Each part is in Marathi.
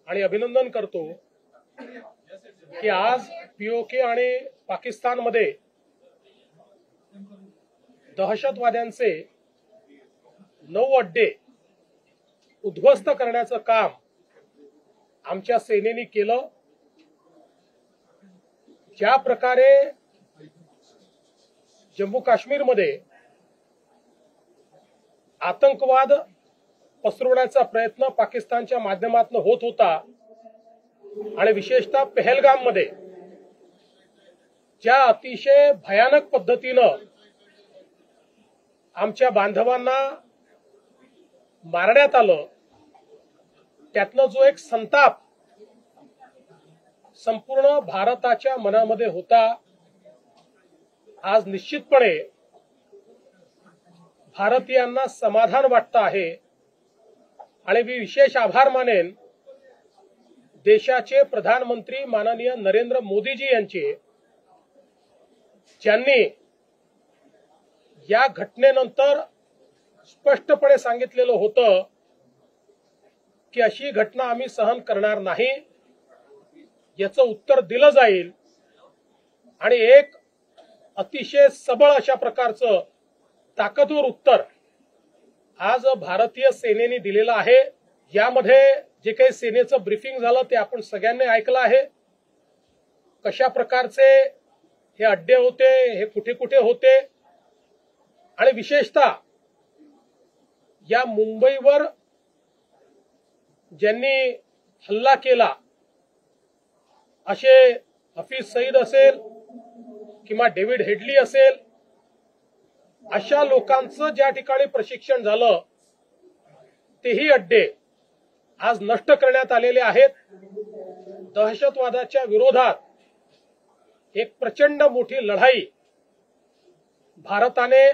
आणि अभिनंदन करतो की आज पीओके आणि पाकिस्तानमध्ये दहशतवाद्यांचे 9 अड्डे उद्ध्वस्त करण्याचं काम आमच्या सेनेने केलं। ज्या प्रकारे जम्मू काश्मीरमध्ये आतंकवाद पसरवण्याचा प्रयत्न पाकिस्तानच्या माध्यमातून होत होता आणि विशेषतः पहलगाममध्ये ज्या अतिशय भयानक पद्धतीनं आमच्या बांधवांना मारण्यात आलं, त्यातनं जो एक संताप संपूर्ण भारताच्या मनामध्ये होता, आज निश्चितपणे भारतीयांना समाधान वाटतं आहे। आणि मी विशेष आभार मानेन देशाचे प्रधानमंत्री माननीय नरेंद्र मोदीजी यांचे, ज्यांनी या घटनेनंतर स्पष्टपणे सांगितलेलं होतं की अशी घटना आम्ही सहन करणार नाही, याचं उत्तर दिलं जाईल आणि एक अतिशय सबळ अशा प्रकारचं ताकदवर उत्तर आज भारतीय सेनेने दिलेलं आहे। यामध्ये जे काही सेनेचं ब्रीफिंग झालं ते आपण सगळ्यांनी ऐकलं आहे। कशा प्रकारचे हे अड्डे होते, हे कुठे कुठे होते आणि विशेषतः या मुंबईवर ज्यांनी हल्ला केला असे हफीज सईद असेल किंवा डेव्हिड हेडली असेल, अशा लोकांचं ज्या ठिकाणी प्रशिक्षण झालं तेही अड्डे आज नष्ट करण्यात आलेले आहेत। दहशतवादाच्या विरोधात एक प्रचंड मोठी लढाई भारताने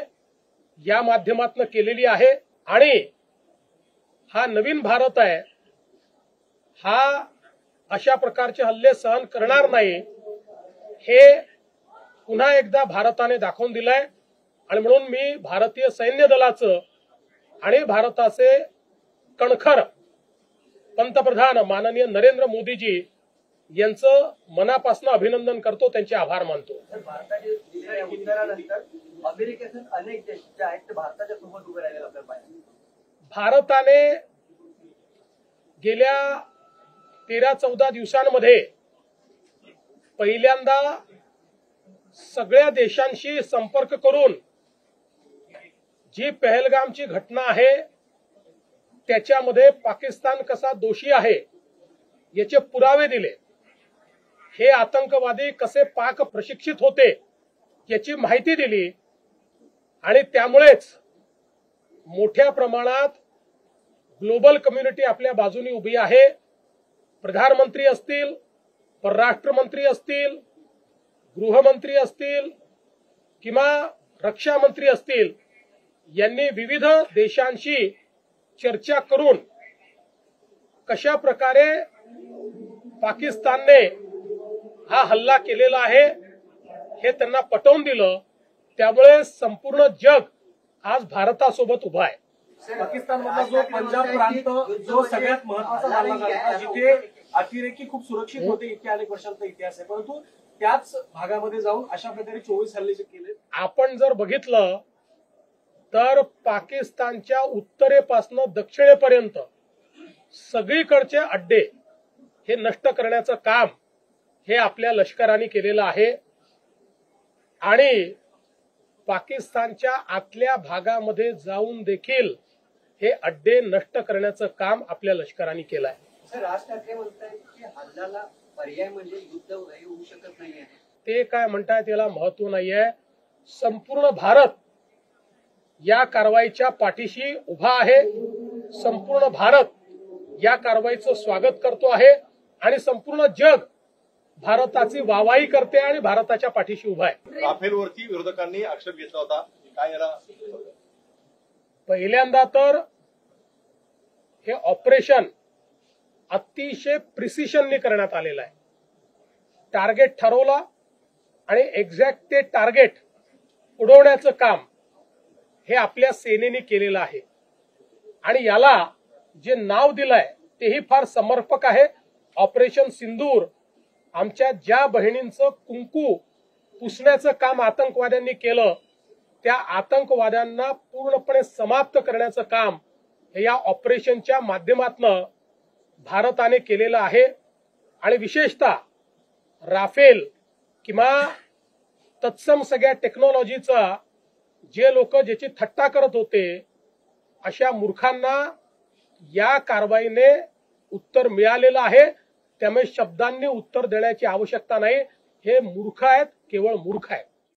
या माध्यमातून केलेली आहे आणि हा नवीन भारत आहे, हा अशा प्रकारचे हल्ले सहन करणार नाही, हे पुन्हा एकदा भारताने दाखवून दिलंय। आणि म्हणून मी भारतीय सैन्य दलाचं आणि भारताचे कणखर पंतप्रधान माननीय नरेंद्र मोदीजी यांचं मनापासून अभिनंदन करतो, त्यांचे आभार मानतो। भारताच्या उत्तरानंतर अमेरिकेतून अनेक देश जे आहेत ते भारताच्या सोबत उभे राहिलेले आपल्याला पाहिजे। भारताने गेल्या 13-14 दिवसांमध्ये पहिल्यांदा सगळ्या देशांशी संपर्क करून जी पहलगामची घटना आहे त्याच्यामध्ये पाकिस्तान कसा दोषी आहे याचे पुरावे दिले। हे आतंकवादी कसे पाक प्रशिक्षित होते याची माहिती दिली आणि त्यामुळेच मोठ्या प्रमाणात ग्लोबल कम्युनिटी आपल्या बाजूने उभी आहे। प्रधानमंत्री असतील, परराष्ट्र मंत्री असतील, गृहमंत्री असतील किंवा रक्षा मंत्री असतील, यांनी विविध देशांशी चर्चा करून कशा प्रकारे पाकिस्तानने हा हल्ला केलेला आहे हे त्यांना पटवून दिलं। त्यामुळे संपूर्ण जग आज भारतासोबत उभा आहे। पाकिस्तानमधला जो पंजाब प्रांत जो सगळ्यात महत्वाचा हल्ला झाला, जिथे अतिरेकी खूप सुरक्षित होते, इतक्या अनेक वर्षांचा इतिहास आहे, परंतु त्याच भागामध्ये जाऊन अशा प्रकारे 24 हल्ले जे केले, आपण जर बघितलं तर पाकिस्तानच्या उत्तरेपासून दक्षिणेपर्यंत सगळीकडचे अड्डे हे नष्ट करण्याचं काम हे आपल्या लष्कराने केलेलं आहे आणि पाकिस्तानच्या आतल्या भागामध्ये जाऊन देखील हे अड्डे नष्ट करण्याचं काम आपल्या लष्कराने केलं आहे। सर, राज ठाकरे म्हणतात की हल्ल्याला पर्याय म्हणजे युद्ध होऊ शकत नाहीये। ते काय म्हणतायत याला महत्व नाहीये। संपूर्ण भारत या कारवाईच्या पाठीशी उभा आहे, संपूर्ण भारत या कारवाईचं स्वागत करतो आहे आणि संपूर्ण जग भारताची वाहवाही करते आणि भारताच्या पाठीशी उभा आहे। राफेलवरती विरोधकांनी आक्षेप घेतला होता, काय याला पहिल्यांदा तर हे ऑपरेशन अतिशय प्रिसिशनने करण्यात आलेलं आहे। टार्गेट ठरवला आणि एक्झॅक्ट ते टार्गेट उडवण्याचं काम हे आपल्या सेनेने केलेलं आहे आणि याला जे नाव दिलंय तेही फार समर्पक आहे. ऑपरेशन सिंदूर आमच्या ज्या बहिणींचं कुंकू पुसण्याचं काम आतंकवाद्यांनी केलं त्या आतंकवाद्यांना पूर्णपणे समाप्त करण्याचं काम हे या ऑपरेशनच्या माध्यमातून भारताने केलेलं आहे. आणि विशेषतः राफेल किंवा तत्सम सगळ्या टेक्नॉलॉजीचा जे लोक ज्याची थट्टा करत होते अशा मूर्खांना या कारवाईने उत्तर मिळालेलं आहे. त्यामुळे शब्दांनी उत्तर देण्याची आवश्यकता नाही. हे मूर्ख आहेत, केवळ मूर्ख आहेत.